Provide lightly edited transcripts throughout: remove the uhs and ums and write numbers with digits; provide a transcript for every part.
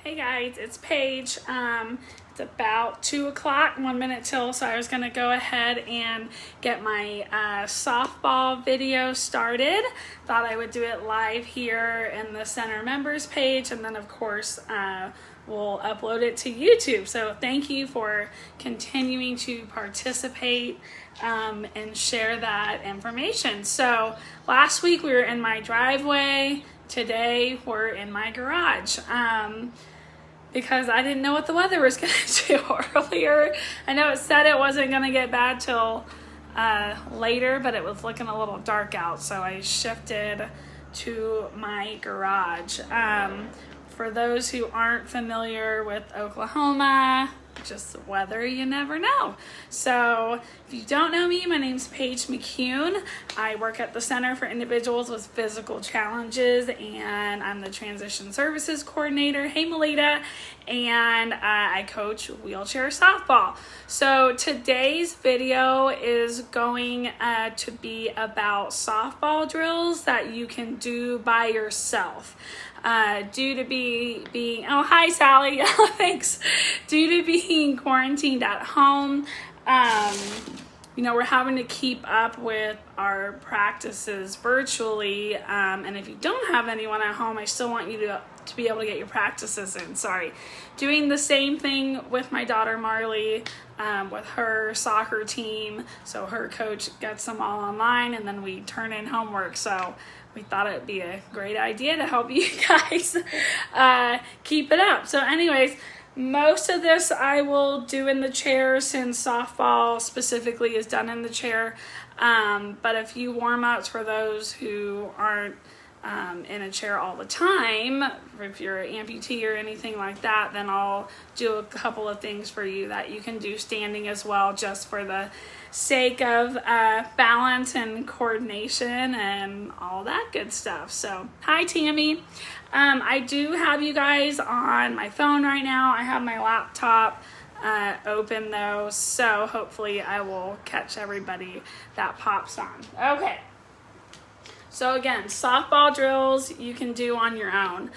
Hey guys, it's Paige. It's about 2 o'clock, 1 minute till, so I was going to go ahead and get my softball video started. Thought I would do it live here in the center members page, and then of course we'll upload it to YouTube. So thank you for continuing to participate and share that information. So last week we were in my driveway. Today we're in my garage. Because I didn't know what the weather was going to do earlier. I know it said it wasn't going to get bad till later, but it was looking a little dark out, so I shifted to my garage. For those who aren't familiar with Oklahoma, just weather, you never know. So if you don't know me, my name's Paige McCune. I work at the Center for Individuals with Physical Challenges, and I'm the Transition Services Coordinator. Hey, Melita. And I coach wheelchair softball. So today's video is going to be about softball drills that you can do by yourself. Due to being, oh, hi, Sally. Thanks. Due to being quarantined at home, you know, we're having to keep up with our practices virtually. And if you don't have anyone at home, I still want you to be able to get your practices in. Sorry. Doing the same thing with my daughter Marley, with her soccer team. So her coach gets them all online, and then we turn in homework. So we thought it'd be a great idea to help you guys keep it up. So anyways, most of this I will do in the chair, since softball specifically is done in the chair. But a few warm-ups for those who aren't in a chair all the time. If you're an amputee or anything like that, then I'll do a couple of things for you that you can do standing as well, just for the sake of balance and coordination and all that good stuff. So hi, Tammy. I do have you guys on my phone right now. I have my laptop open though, so hopefully I will catch everybody that pops on. Okay. So again, softball drills you can do on your own.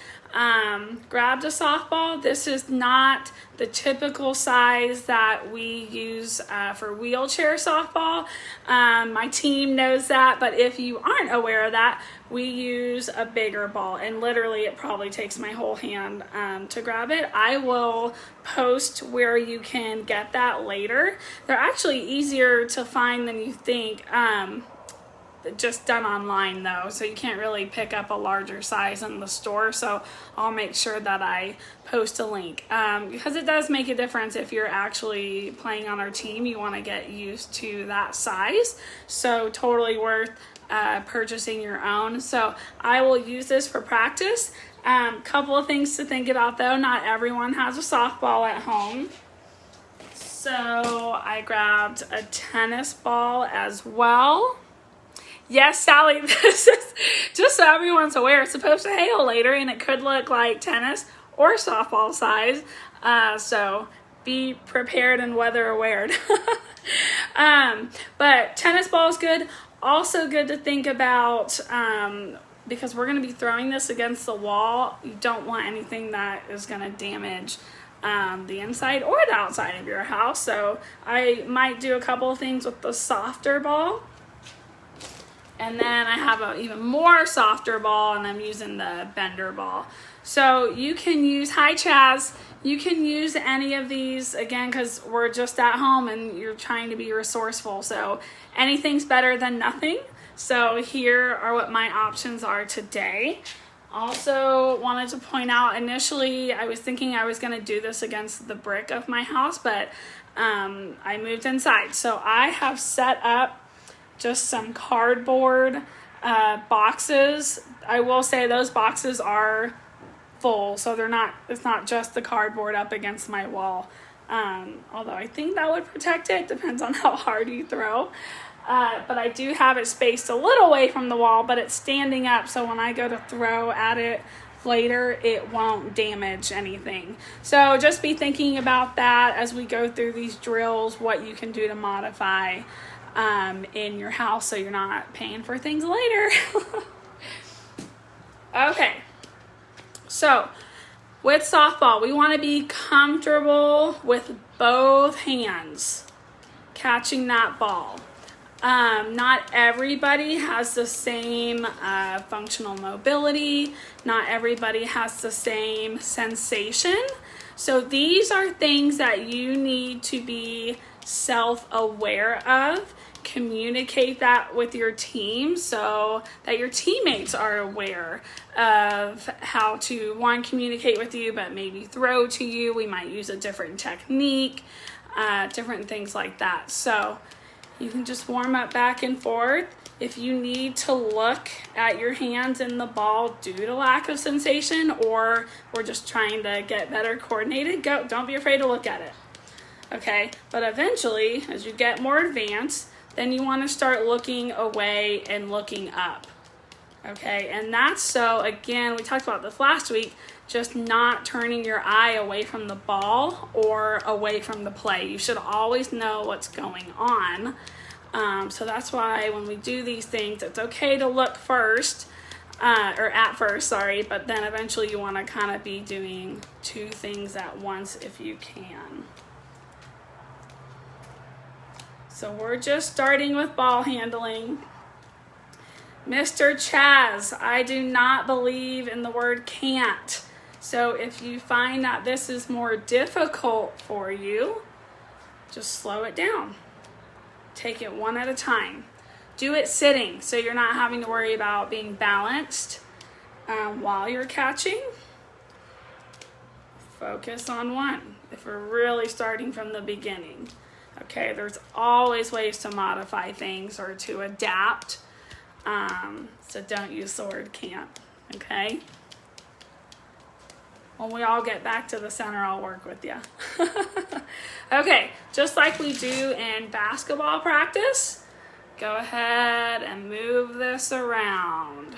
Grabbed a softball. This is not the typical size that we use for wheelchair softball. My team knows that, but if you aren't aware of that, we use a bigger ball, and literally it probably takes my whole hand to grab it. I will post where you can get that later. They're actually easier to find than you think. Just done online though, so you can't really pick up a larger size in the store, so I'll make sure that I post a link, because it does make a difference. If you're actually playing on our team, you want to get used to that size, so totally worth purchasing your own. So I will use this for practice. Couple of things to think about though, not everyone has a softball at home, so I grabbed a tennis ball as well. Yes, Sally, this is just so everyone's aware, it's supposed to hail later, and it could look like tennis or softball size. So be prepared and weather aware. But tennis ball is good. Also good to think about, because we're going to be throwing this against the wall. You don't want anything that is going to damage the inside or the outside of your house. So I might do a couple of things with the softer ball. And then I have an even more softer ball, and I'm using the bender ball. So you can use, hi Chaz, you can use any of these, again, because we're just at home and you're trying to be resourceful. So anything's better than nothing. So here are what my options are today. Also wanted to point out, initially I was thinking I was going to do this against the brick of my house, but I moved inside. So I have set up just some cardboard boxes. I will say those boxes are full, so it's not just the cardboard up against my wall. Although I think that would protect it, depends on how hard you throw. But I do have it spaced a little away from the wall, but it's standing up, so when I go to throw at it later, it won't damage anything. So just be thinking about that as we go through these drills, what you can do to modify in your house so you're not paying for things later. Okay, so with softball, we want to be comfortable with both hands catching that ball. Not everybody has the same functional mobility. Not everybody has the same sensation. So these are things that you need to be self-aware of. Communicate that with your team so that your teammates are aware of how to, one, communicate with you, but maybe throw to you. We might use a different technique, different things like that. So you can just warm up back and forth. If you need to look at your hands and the ball due to lack of sensation, or we're just trying to get better coordinated, go. Don't be afraid to look at it. Okay, but eventually, as you get more advanced, then you want to start looking away and looking up. Okay, and that's so, again, we talked about this last week, just not turning your eye away from the ball or away from the play. You should always know what's going on. So that's why when we do these things, it's okay to look first, or at first, sorry, but then eventually you want to kind of be doing two things at once if you can. So we're just starting with ball handling. Mr. Chaz, I do not believe in the word can't. So if you find that this is more difficult for you, just slow it down. Take it one at a time. Do it sitting so you're not having to worry about being balanced while you're catching. Focus on one if we're really starting from the beginning. Okay, there's always ways to modify things or to adapt. So don't use the word can't, okay? When we all get back to the center, I'll work with you. Okay, just like we do in basketball practice, go ahead and move this around.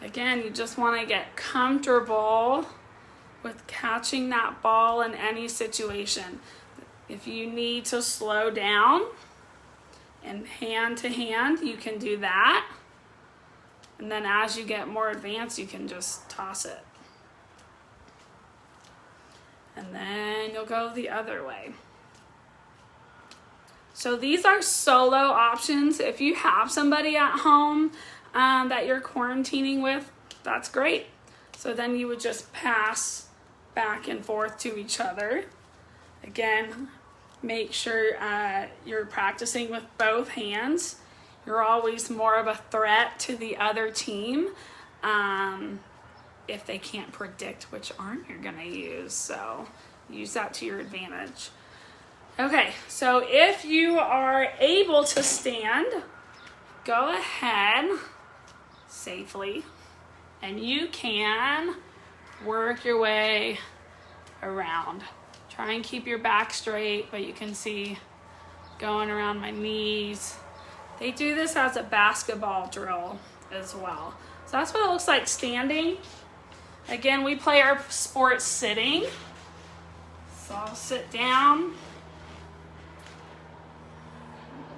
Again, you just want to get comfortable with catching that ball in any situation. If you need to slow down and hand to hand, you can do that. And then as you get more advanced, you can just toss it. And then you'll go the other way. So these are solo options. If you have somebody at home that you're quarantining with, that's great. So then you would just pass back and forth to each other. Again, make sure you're practicing with both hands. You're always more of a threat to the other team if they can't predict which arm you're gonna use. So use that to your advantage. Okay, so if you are able to stand, go ahead safely and you can work your way around. Try and keep your back straight, but you can see going around my knees. They do this as a basketball drill as well. So that's what it looks like standing. Again, we play our sport sitting. So I'll sit down.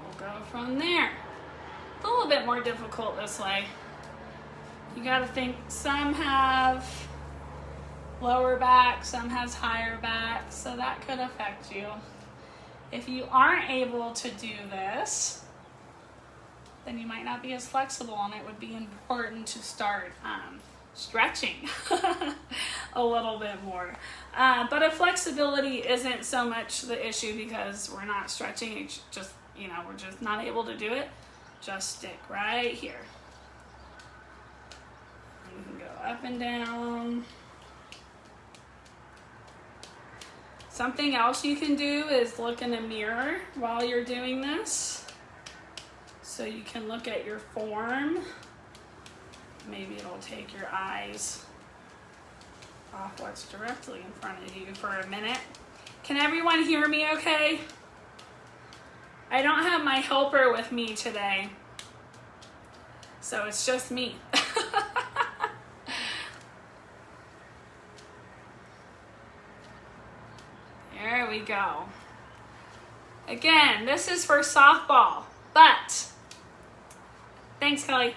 We'll go from there. It's a little bit more difficult this way. You gotta think, some have lower back, some has higher back, so that could affect you. If you aren't able to do this, then you might not be as flexible, and it would be important to start stretching a little bit more. But if flexibility isn't so much the issue because we're not stretching, it's just, we're just not able to do it, just stick right here. And you can go up and down. Something else you can do is look in a mirror while you're doing this. So you can look at your form. Maybe it'll take your eyes off what's directly in front of you for a minute. Can everyone hear me okay? I don't have my helper with me today, so it's just me. There we go. Again, this is for softball, but thanks, Kelly.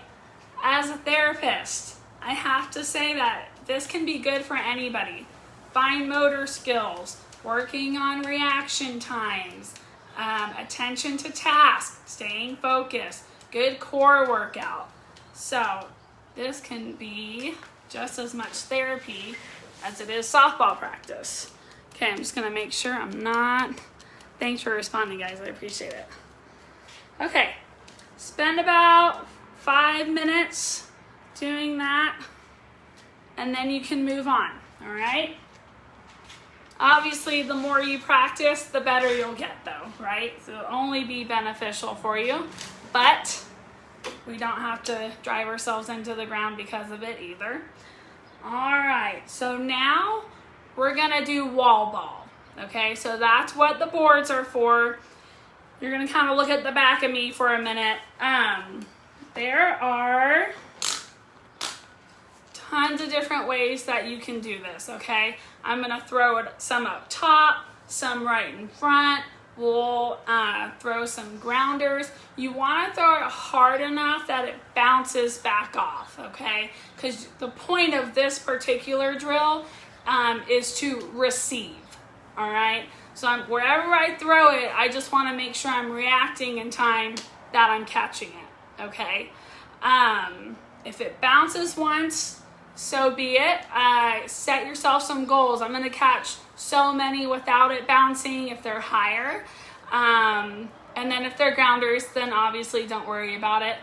As a therapist, I have to say that this can be good for anybody. Fine motor skills, working on reaction times, attention to task, staying focused, good core workout. So this can be just as much therapy as it is softball practice. Okay, I'm just gonna make sure I'm not, thanks for responding guys, I appreciate it. Okay, spend about 5 minutes doing that, and then you can move on, all right? Obviously, the more you practice, the better you'll get though, right? So it'll only be beneficial for you, but we don't have to drive ourselves into the ground because of it either. All right, so now we're gonna do wall ball, okay? So that's what the boards are for. You're gonna kind of look at the back of me for a minute. There are tons of different ways that you can do this, okay? I'm gonna throw it some up top, some right in front. We'll throw some grounders. You wanna throw it hard enough that it bounces back off, okay? Because the point of this particular drill is to receive, all right? So wherever I throw it, I just wanna make sure I'm reacting in time that I'm catching it, okay? If it bounces once, so be it. Set yourself some goals. I'm gonna catch so many without it bouncing if they're higher. And then if they're grounders, then obviously don't worry about it.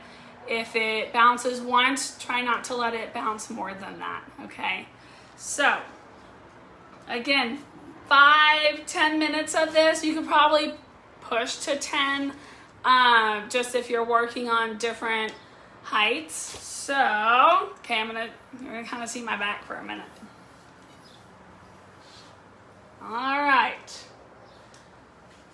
If it bounces once, try not to let it bounce more than that, okay? So, again, 5-10 minutes of this. You could probably push to 10, just if you're working on different heights. So, okay, you're gonna kind of see my back for a minute. All right.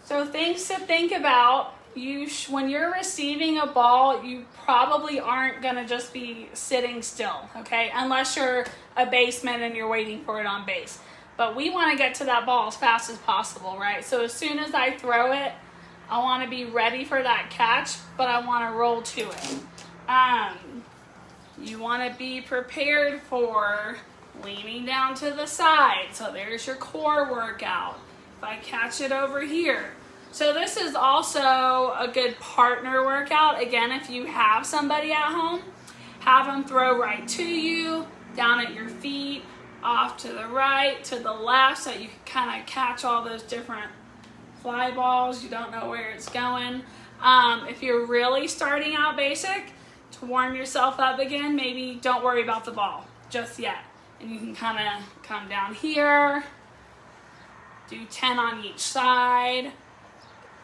So things to think about. When you're receiving a ball, you probably aren't gonna just be sitting still, okay? Unless you're a baseman and you're waiting for it on base. But we wanna get to that ball as fast as possible, right? So as soon as I throw it, I wanna be ready for that catch, but I wanna roll to it. You wanna be prepared for leaning down to the side. So there's your core workout. If I catch it over here. So this is also a good partner workout. Again, if you have somebody at home, have them throw right to you, down at your feet, off to the right, to the left, so you can kind of catch all those different fly balls. You don't know where it's going. If you're really starting out basic, to warm yourself up again, maybe don't worry about the ball just yet. And you can kind of come down here, do 10 on each side,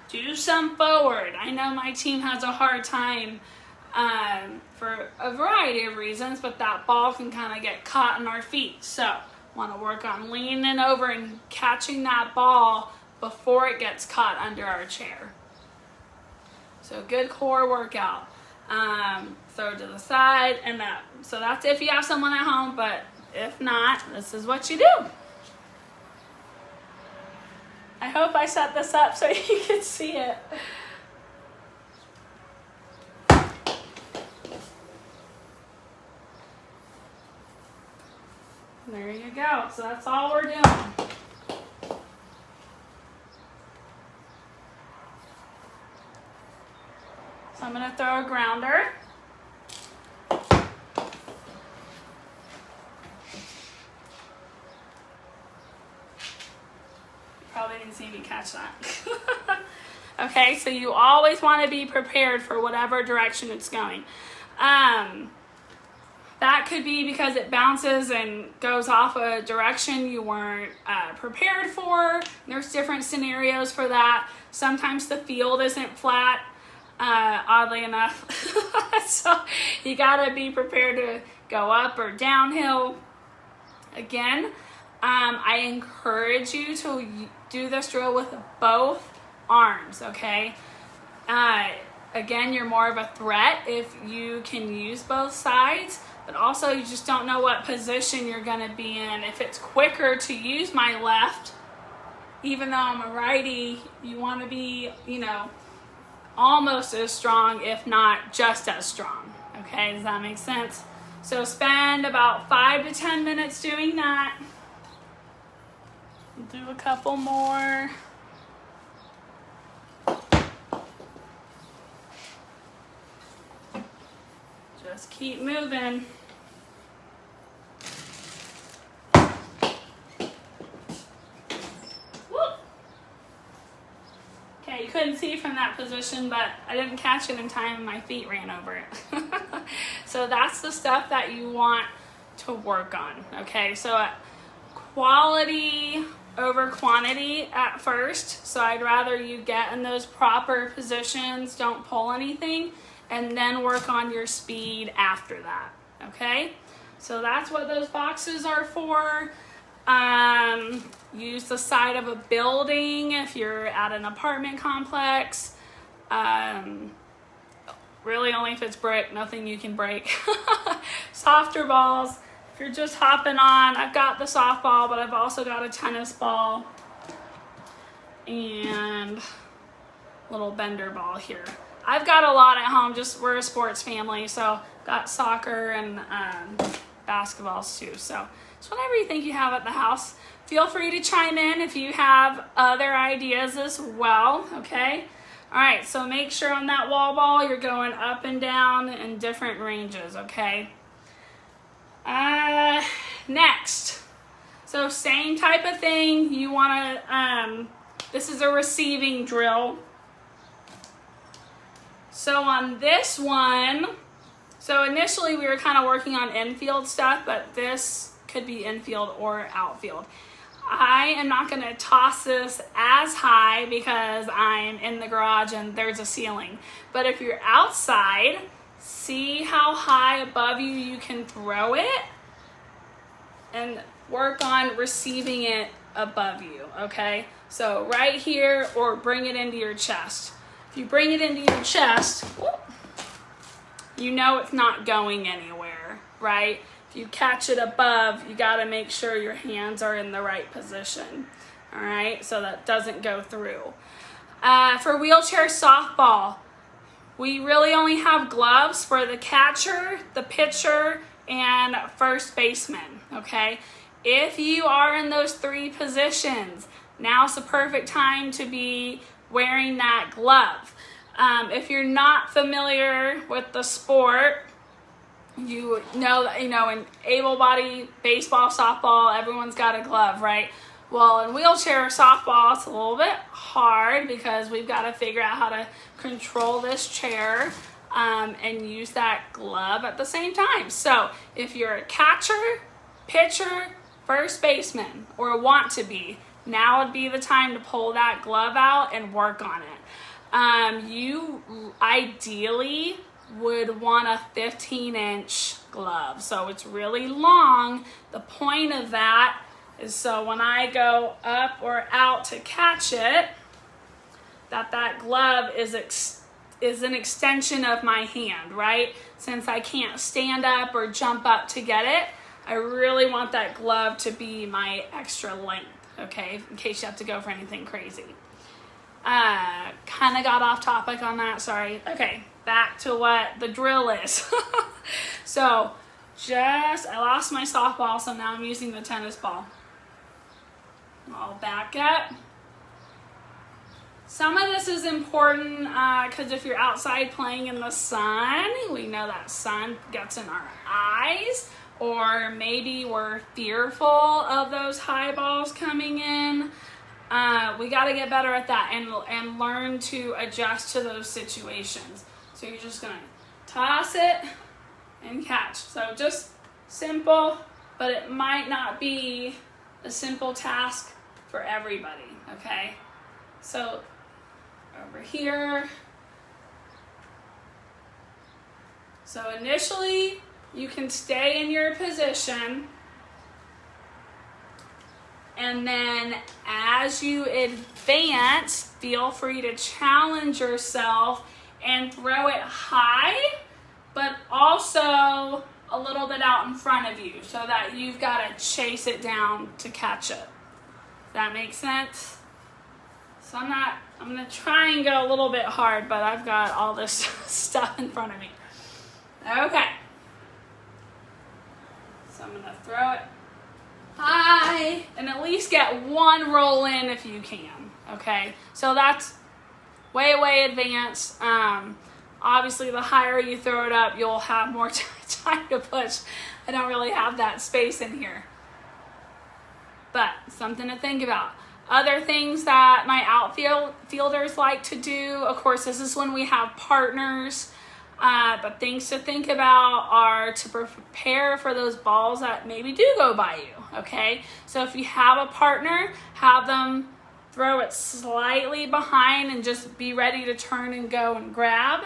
do some forward. I know my team has a hard time for a variety of reasons, but that ball can kind of get caught in our feet. So want to work on leaning over and catching that ball before it gets caught under our chair. So good core workout. Throw to the side and that. So that's if you have someone at home, but if not, this is what you do. I hope I set this up so you can see it. There you go. So that's all we're doing. So I'm going to throw a grounder. Probably didn't see me catch that. Okay, so you always want to be prepared for whatever direction it's going. That could be because it bounces and goes off a direction you weren't prepared for. There's different scenarios for that. Sometimes the field isn't flat, oddly enough. So you gotta be prepared to go up or downhill. Again, I encourage you to do this drill with both arms, okay? Again, you're more of a threat if you can use both sides, but also you just don't know what position you're gonna be in. If it's quicker to use my left, even though I'm a righty, you wanna be, almost as strong, if not just as strong, okay? Does that make sense? So spend about 5 to 10 minutes doing that. Do a couple more. Just keep moving. Okay, you couldn't see from that position, but I didn't catch it in time and my feet ran over it. So that's the stuff that you want to work on, okay? So quality over quantity at first. So I'd rather you get in those proper positions, don't pull anything, and then work on your speed after that, okay? So that's what those boxes are for. Use the side of a building if you're at an apartment complex. Really only if it's brick, nothing you can break. Softer balls, if you're just hopping on, I've got the softball, but I've also got a tennis ball and little bender ball here. I've got a lot at home, just we're a sports family, so got soccer and basketballs too. So just whatever you think you have at the house, feel free to chime in if you have other ideas as well, okay? All right, so make sure on that wall ball you're going up and down in different ranges, okay? Next, so same type of thing. You want to, this is a receiving drill. So on this one, so initially we were kind of working on infield stuff, but this could be infield or outfield. I am not going to toss this as high because I'm in the garage and there's a ceiling. But if you're outside, see how high above you can throw it and work on receiving it above you, okay? So right here, or bring it into your chest. If you bring it into your chest, you know it's not going anywhere, right? If you catch it above, you got to make sure your hands are in the right position, all right? So that doesn't go through. For wheelchair softball, we really only have gloves for the catcher, the pitcher, and first baseman, okay? If you are in those three positions, now's the perfect time to be wearing that glove. If you're not familiar with the sport, you know in able-bodied baseball, softball, everyone's got a glove, right? Well, in wheelchair softball, it's a little bit hard because we've got to figure out how to control this chair and use that glove at the same time. So if you're a catcher, pitcher, first baseman, or want to be, now would be the time to pull that glove out and work on it. You ideally would want a 15-inch glove. So it's really long. The point of that is so when I go up or out to catch it, that glove is an extension of my hand, right? Since I can't stand up or jump up to get it, I really want that glove to be my extra length, okay, in case you have to go for anything crazy. Kind of got off topic on that, sorry. Okay, back to what the drill is. So I lost my softball, so now I'm using the tennis ball. I'll back up. Some of this is important because if you're outside playing in the sun, we know that sun gets in our eyes, or maybe we're fearful of those high balls coming in. We got to get better at that and learn to adjust to those situations. So you're just going to toss it and catch. So just simple, but it might not be a simple task for everybody, okay? So over here. So initially, you can stay in your position, and then as you advance, feel free to challenge yourself and throw it high, but also a little bit out in front of you so that you've got to chase it down to catch it. Does that make sense? So I'm going to try and go a little bit hard, but I've got all this stuff in front of me. Okay. So I'm gonna throw it high and at least get one roll in if you can, okay? So that's way, way advanced. Obviously, the higher you throw it up, you'll have more time to push. I don't really have that space in here. But something to think about. Other things that my outfielders like to do, of course, this is when we have partners, but things to think about are to prepare for those balls that maybe do go by you, okay? So if you have a partner, have them throw it slightly behind and just be ready to turn and go and grab.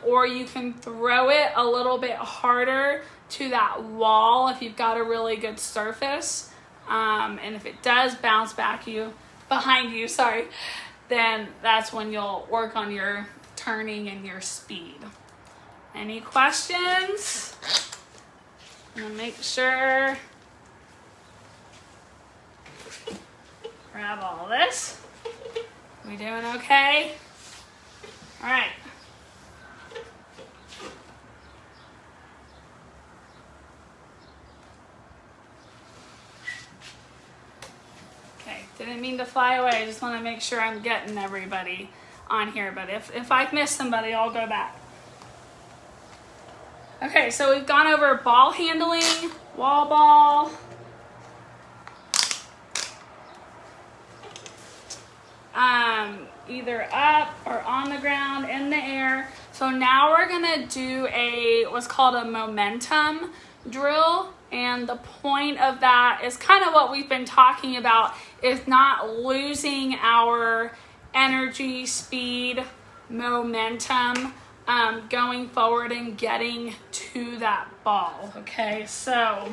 Or you can throw it a little bit harder to that wall if you've got a really good surface. And if it does bounce behind you, then that's when you'll work on your turning and your speed. Any questions? I'm gonna make sure. Grab all this. We doing okay? All right. Didn't mean to fly away. I just want to make sure I'm getting everybody on here. But if I miss somebody, I'll go back. Okay, so we've gone over ball handling, wall ball. Either up or on the ground, in the air. So now we're gonna do what's called a momentum drill. And the point of that is kind of what we've been talking about, is not losing our energy, speed, momentum, going forward and getting to that ball, okay? So,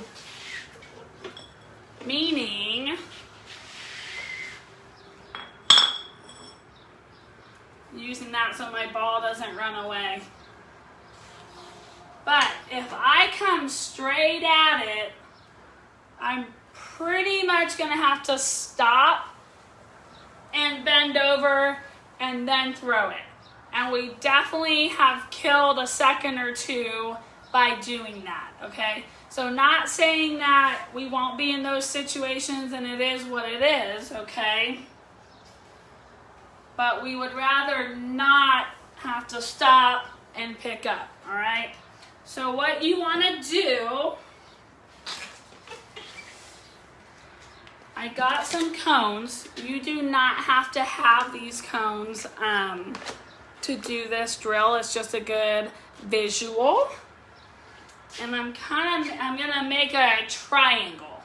meaning, using that so my ball doesn't run away. But if I come straight at it, I'm pretty much gonna have to stop and bend over and then throw it. And we definitely have killed a second or two by doing that, okay? So not saying that we won't be in those situations and it is what it is, okay? But we would rather not have to stop and pick up, all right? So what you want to do, I got some cones. You do not have to have these cones to do this drill. It's just a good visual. And I'm gonna make a triangle.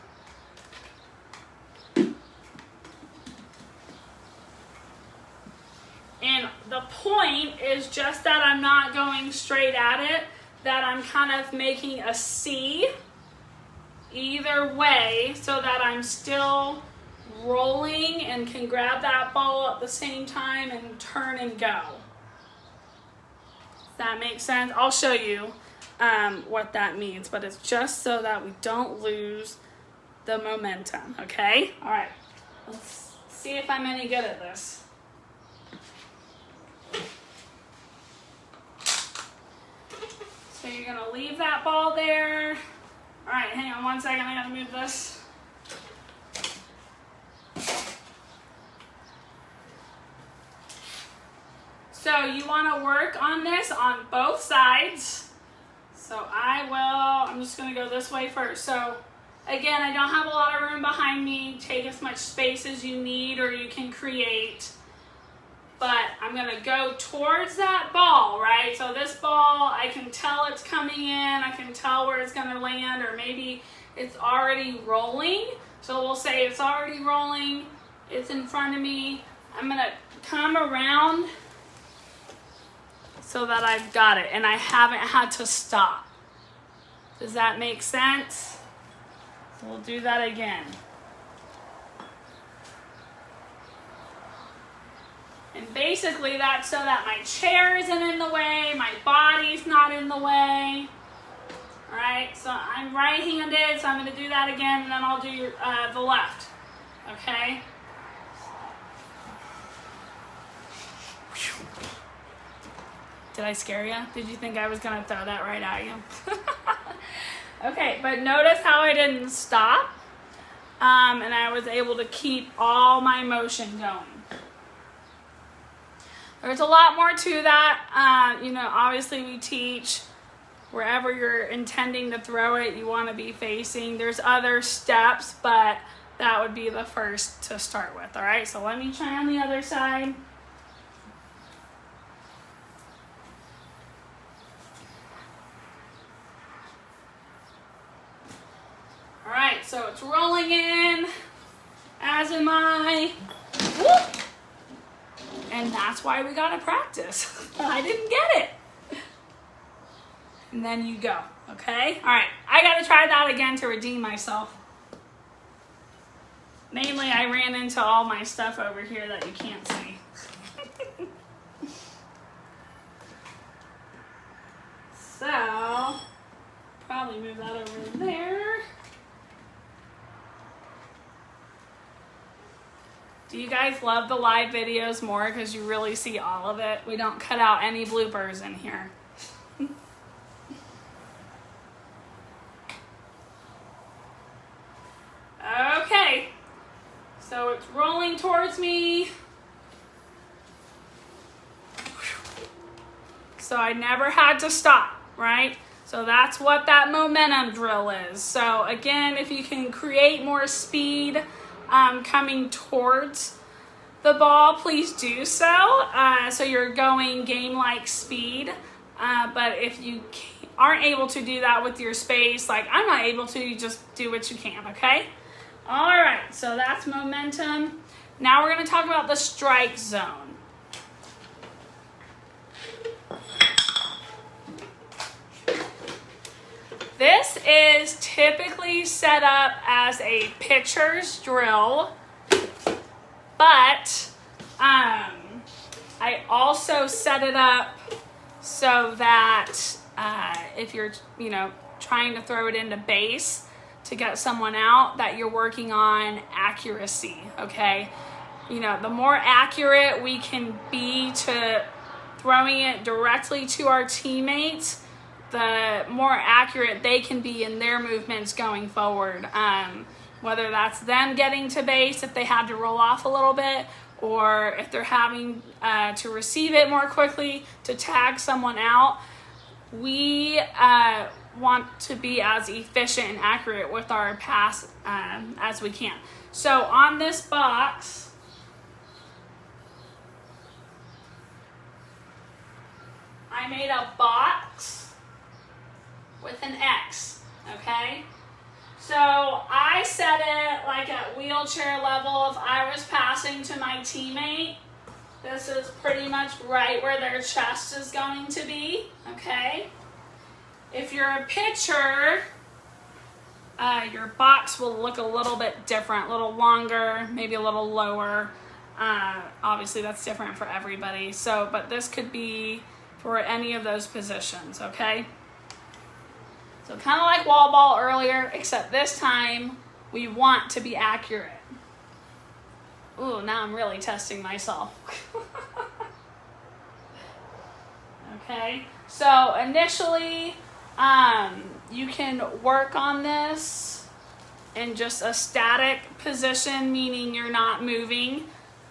And the point is just that I'm not going straight at it, that I'm kind of making a C either way so that I'm still rolling and can grab that ball at the same time and turn and go. Does that make sense? I'll show you what that means, but it's just so that we don't lose the momentum, okay? All right, let's see if I'm any good at this. So you're gonna leave that ball there. All right, hang on one second, I gotta move this. So you wanna work on this on both sides. So I'm just gonna go this way first. So again, I don't have a lot of room behind me. Take as much space as you need or you can create. But I'm gonna go towards that ball, right? So this ball, I can tell it's coming in, I can tell where it's gonna land, or maybe it's already rolling. So we'll say it's already rolling, it's in front of me. I'm gonna come around so that I've got it and I haven't had to stop. Does that make sense? So we'll do that again. And basically that's so that my chair isn't in the way, my body's not in the way. All right, so I'm right-handed, so I'm gonna do that again, and then I'll do the left, okay? Did I scare you? Did you think I was gonna throw that right at you? Okay, but notice how I didn't stop, and I was able to keep all my motion going. There's a lot more to that. Obviously we teach wherever you're intending to throw it, you want to be facing. There's other steps, but that would be the first to start with. All right, so let me try on the other side. All right, so it's rolling in, as am I. Whoop! And that's why we gotta practice. I didn't get it. And then you go, okay? All right, I gotta try that again to redeem myself. Mainly, I ran into all my stuff over here that you can't see. So, probably move that over there. Do you guys love the live videos more because you really see all of it? We don't cut out any bloopers in here. Okay, so it's rolling towards me. So I never had to stop, right? So that's what that momentum drill is. So again, if you can create more speed coming towards the ball, please do so. So you're going game-like speed. But if you aren't able to do that with your space, like I'm not able to, you just do what you can, okay? All right, so that's momentum. Now we're gonna talk about the strike zone. This is typically set up as a pitcher's drill, but I also set it up so that if you're, trying to throw it into base to get someone out, that you're working on accuracy, okay? The more accurate we can be to throwing it directly to our teammates, the more accurate they can be in their movements going forward. Whether that's them getting to base if they had to roll off a little bit, or if they're having to receive it more quickly to tag someone out. We want to be as efficient and accurate with our pass as we can. So on this box, I made a box with an X, okay? So I set it like at wheelchair level. If I was passing to my teammate, this is pretty much right where their chest is going to be, okay? If you're a pitcher, your box will look a little bit different, a little longer, maybe a little lower. Obviously that's different for everybody. So, but this could be for any of those positions, okay? So kind of like wall ball earlier, except this time we want to be accurate. Ooh, now I'm really testing myself. Okay, so initially you can work on this in just a static position, meaning you're not moving,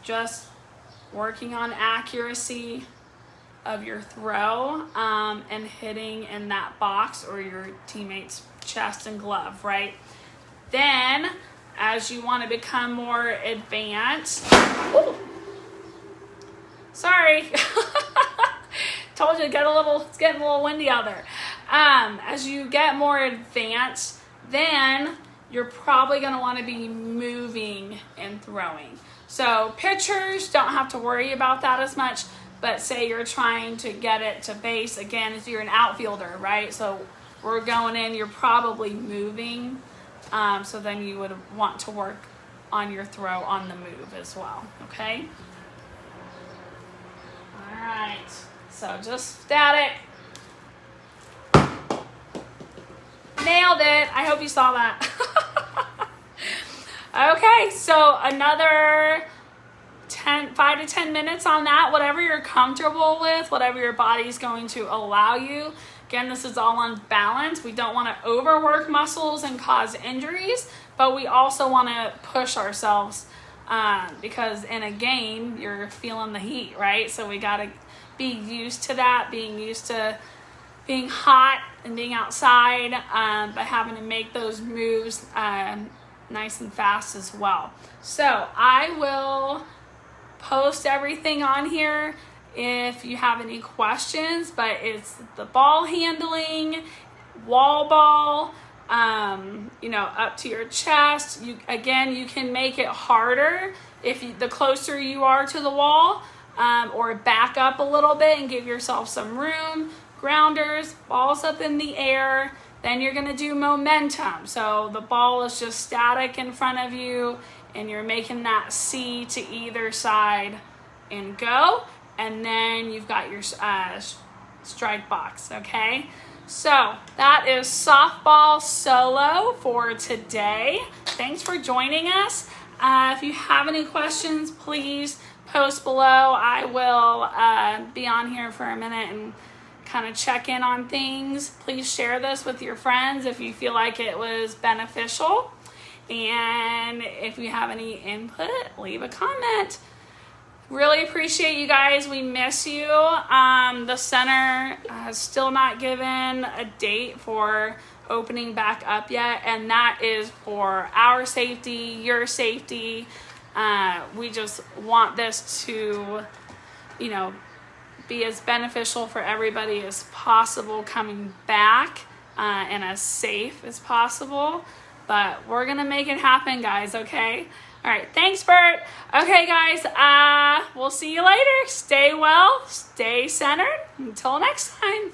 just working on accuracy of your throw and hitting in that box or your teammate's chest and glove, right? Then, as you want to become more advanced, ooh, sorry, told you it's getting a little windy out there. As you get more advanced, then you're probably going to want to be moving and throwing. So pitchers don't have to worry about that as much. But say you're trying to get it to base, again, if you're an outfielder, right? So we're going in, you're probably moving. So then you would want to work on your throw on the move as well, okay? All right, so just static. Nailed it. I hope you saw that. Okay, so another 5 to 10 minutes on that, whatever you're comfortable with, whatever your body's going to allow you. Again, this is all on balance. We don't want to overwork muscles and cause injuries, but we also want to push ourselves because in a game, you're feeling the heat, right? So we got to be used to that, being used to being hot and being outside, but having to make those moves nice and fast as well. So I will post everything on here if you have any questions, but it's the ball handling, wall ball, up to your chest. You can make it harder the closer you are to the wall, or back up a little bit and give yourself some room. Grounders, balls up in the air. Then you're gonna do momentum. So the ball is just static in front of you and you're making that C to either side and go. And then you've got your strike box, okay? So that is softball solo for today. Thanks for joining us. If you have any questions, please post below. I will be on here for a minute and kind of check in on things. Please share this with your friends if you feel like it was beneficial. And if you have any input, leave a comment. Really appreciate you guys. We miss you. The center has still not given a date for opening back up yet, and that is for our safety, your safety. We just want this to, be as beneficial for everybody as possible coming back, and as safe as possible. But we're gonna make it happen, guys, okay? All right, thanks, Bert. Okay, guys, we'll see you later. Stay well, stay centered. Until next time.